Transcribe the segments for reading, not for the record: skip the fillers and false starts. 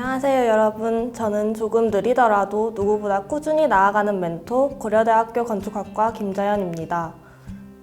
안녕하세요 여러분. 저는 조금 느리더라도 누구보다 꾸준히 나아가는 멘토 고려대학교 건축학과 김자연입니다.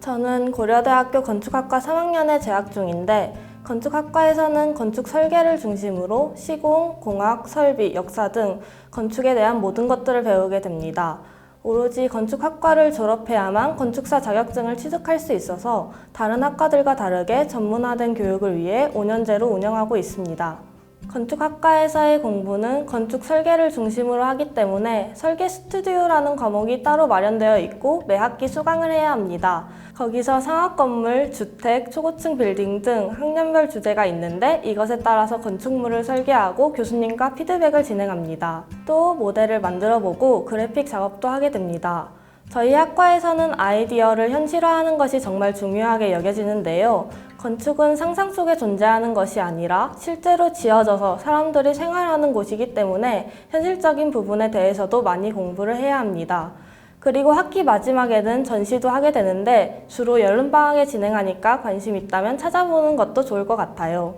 저는 고려대학교 건축학과 3학년에 재학 중인데 건축학과에서는 건축 설계를 중심으로 시공, 공학, 설비, 역사 등 건축에 대한 모든 것들을 배우게 됩니다. 오로지 건축학과를 졸업해야만 건축사 자격증을 취득할 수 있어서 다른 학과들과 다르게 전문화된 교육을 위해 5년제로 운영하고 있습니다. 건축학과에서의 공부는 건축 설계를 중심으로 하기 때문에 설계 스튜디오라는 과목이 따로 마련되어 있고 매 학기 수강을 해야 합니다. 거기서 상업 건물, 주택, 초고층 빌딩 등 학년별 주제가 있는데 이것에 따라서 건축물을 설계하고 교수님과 피드백을 진행합니다. 또 모델을 만들어보고 그래픽 작업도 하게 됩니다. 저희 학과에서는 아이디어를 현실화하는 것이 정말 중요하게 여겨지는데요. 건축은 상상 속에 존재하는 것이 아니라 실제로 지어져서 사람들이 생활하는 곳이기 때문에 현실적인 부분에 대해서도 많이 공부를 해야 합니다. 그리고 학기 마지막에는 전시도 하게 되는데 주로 여름방학에 진행하니까 관심 있다면 찾아보는 것도 좋을 것 같아요.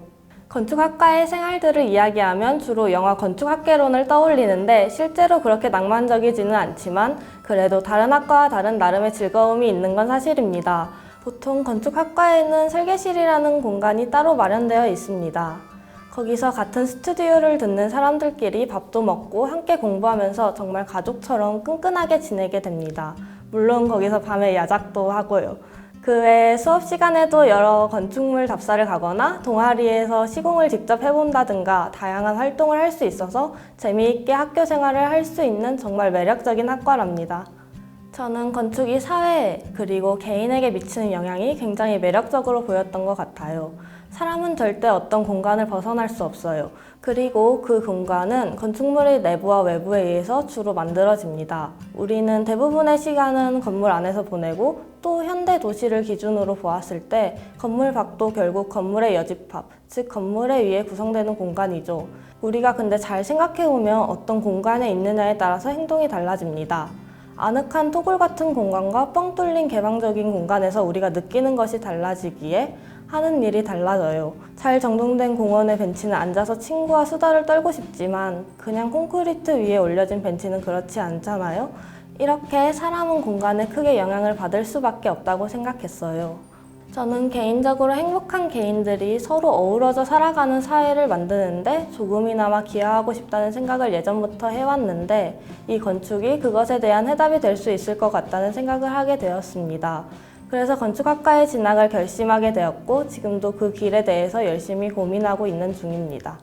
건축학과의 생활들을 이야기하면 주로 영화 건축학개론을 떠올리는데 실제로 그렇게 낭만적이지는 않지만 그래도 다른 학과와 다른 나름의 즐거움이 있는 건 사실입니다. 보통 건축학과에는 설계실이라는 공간이 따로 마련되어 있습니다. 거기서 같은 스튜디오를 듣는 사람들끼리 밥도 먹고 함께 공부하면서 정말 가족처럼 끈끈하게 지내게 됩니다. 물론 거기서 밤에 야작도 하고요. 그 외에 수업 시간에도 여러 건축물 답사를 가거나 동아리에서 시공을 직접 해본다든가 다양한 활동을 할 수 있어서 재미있게 학교 생활을 할 수 있는 정말 매력적인 학과랍니다. 저는 건축이 사회에 그리고 개인에게 미치는 영향이 굉장히 매력적으로 보였던 것 같아요. 사람은 절대 어떤 공간을 벗어날 수 없어요. 그리고 그 공간은 건축물의 내부와 외부에 의해서 주로 만들어집니다. 우리는 대부분의 시간은 건물 안에서 보내고 또 현대 도시를 기준으로 보았을 때 건물 밖도 결국 건물의 여집합, 즉 건물에 의해 구성되는 공간이죠. 우리가 근데 잘 생각해보면 어떤 공간에 있느냐에 따라서 행동이 달라집니다. 아늑한 토굴 같은 공간과 뻥 뚫린 개방적인 공간에서 우리가 느끼는 것이 달라지기에 하는 일이 달라져요. 잘 정돈된 공원의 벤치는 앉아서 친구와 수다를 떨고 싶지만 그냥 콘크리트 위에 올려진 벤치는 그렇지 않잖아요. 이렇게 사람은 공간에 크게 영향을 받을 수밖에 없다고 생각했어요. 저는 개인적으로 행복한 개인들이 서로 어우러져 살아가는 사회를 만드는데 조금이나마 기여하고 싶다는 생각을 예전부터 해왔는데 이 건축이 그것에 대한 해답이 될 수 있을 것 같다는 생각을 하게 되었습니다. 그래서 건축학과에 진학을 결심하게 되었고 지금도 그 길에 대해서 열심히 고민하고 있는 중입니다.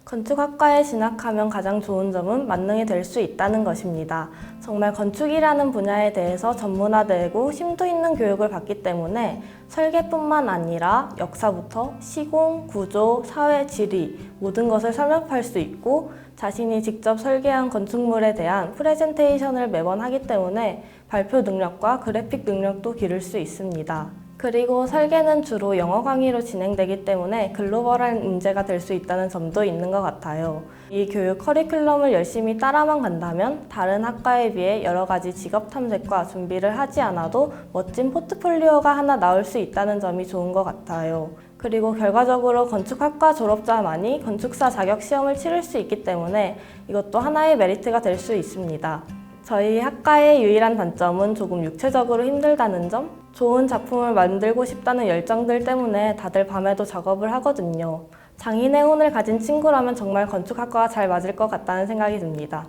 건축학과에 진학하면 가장 좋은 점은 만능이 될 수 있다는 것입니다. 정말 건축이라는 분야에 대해서 전문화되고 심도 있는 교육을 받기 때문에 설계뿐만 아니라 역사부터 시공, 구조, 사회, 지리 모든 것을 설명할 수 있고 자신이 직접 설계한 건축물에 대한 프레젠테이션을 매번 하기 때문에 발표 능력과 그래픽 능력도 기를 수 있습니다. 그리고 설계는 주로 영어 강의로 진행되기 때문에 글로벌한 인재가 될 수 있다는 점도 있는 것 같아요. 이 교육 커리큘럼을 열심히 따라만 간다면 다른 학과에 비해 여러 가지 직업 탐색과 준비를 하지 않아도 멋진 포트폴리오가 하나 나올 수 있다는 점이 좋은 것 같아요. 그리고 결과적으로 건축학과 졸업자만이 건축사 자격 시험을 치를 수 있기 때문에 이것도 하나의 메리트가 될 수 있습니다. 저희 학과의 유일한 단점은 조금 육체적으로 힘들다는 점? 좋은 작품을 만들고 싶다는 열정들 때문에 다들 밤에도 작업을 하거든요. 장인의 혼을 가진 친구라면 정말 건축학과가 잘 맞을 것 같다는 생각이 듭니다.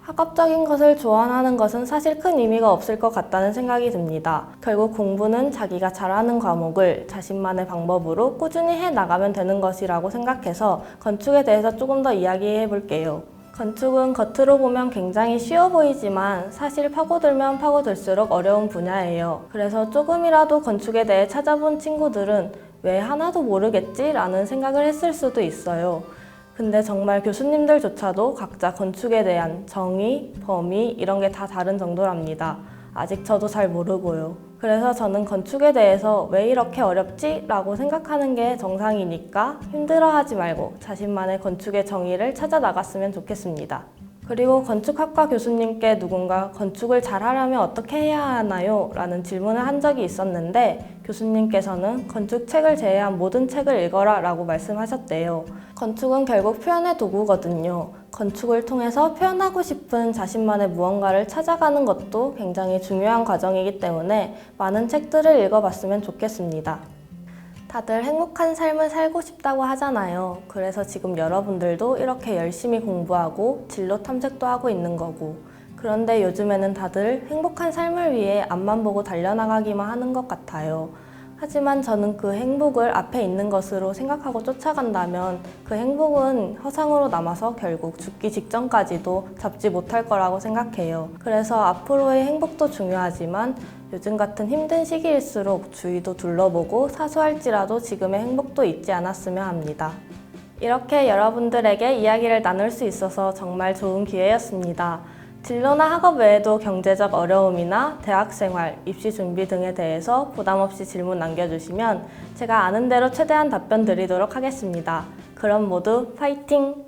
학업적인 것을 좋아하는 것은 사실 큰 의미가 없을 것 같다는 생각이 듭니다. 결국 공부는 자기가 잘하는 과목을 자신만의 방법으로 꾸준히 해나가면 되는 것이라고 생각해서 건축에 대해서 조금 더 이야기해 볼게요. 건축은 겉으로 보면 굉장히 쉬워 보이지만 사실 파고들면 파고들수록 어려운 분야예요. 그래서 조금이라도 건축에 대해 찾아본 친구들은 왜 하나도 모르겠지? 라는 생각을 했을 수도 있어요. 근데 정말 교수님들조차도 각자 건축에 대한 정의, 범위 이런 게 다 다른 정도랍니다. 아직 저도 잘 모르고요. 그래서 저는 건축에 대해서 왜 이렇게 어렵지? 라고 생각하는 게 정상이니까 힘들어하지 말고 자신만의 건축의 정의를 찾아 나갔으면 좋겠습니다. 그리고 건축학과 교수님께 누군가 건축을 잘하려면 어떻게 해야 하나요? 라는 질문을 한 적이 있었는데 교수님께서는 건축책을 제외한 모든 책을 읽어라 라고 말씀하셨대요. 건축은 결국 표현의 도구거든요. 건축을 통해서 표현하고 싶은 자신만의 무언가를 찾아가는 것도 굉장히 중요한 과정이기 때문에 많은 책들을 읽어봤으면 좋겠습니다. 다들 행복한 삶을 살고 싶다고 하잖아요. 그래서 지금 여러분들도 이렇게 열심히 공부하고 진로 탐색도 하고 있는 거고. 그런데 요즘에는 다들 행복한 삶을 위해 앞만 보고 달려나가기만 하는 것 같아요. 하지만 저는 그 행복을 앞에 있는 것으로 생각하고 쫓아간다면 그 행복은 허상으로 남아서 결국 죽기 직전까지도 잡지 못할 거라고 생각해요. 그래서 앞으로의 행복도 중요하지만 요즘 같은 힘든 시기일수록 주위도 둘러보고 사소할지라도 지금의 행복도 잊지 않았으면 합니다. 이렇게 여러분들에게 이야기를 나눌 수 있어서 정말 좋은 기회였습니다. 진로나 학업 외에도 경제적 어려움이나 대학생활, 입시 준비 등에 대해서 부담 없이 질문 남겨주시면 제가 아는 대로 최대한 답변 드리도록 하겠습니다. 그럼 모두 파이팅!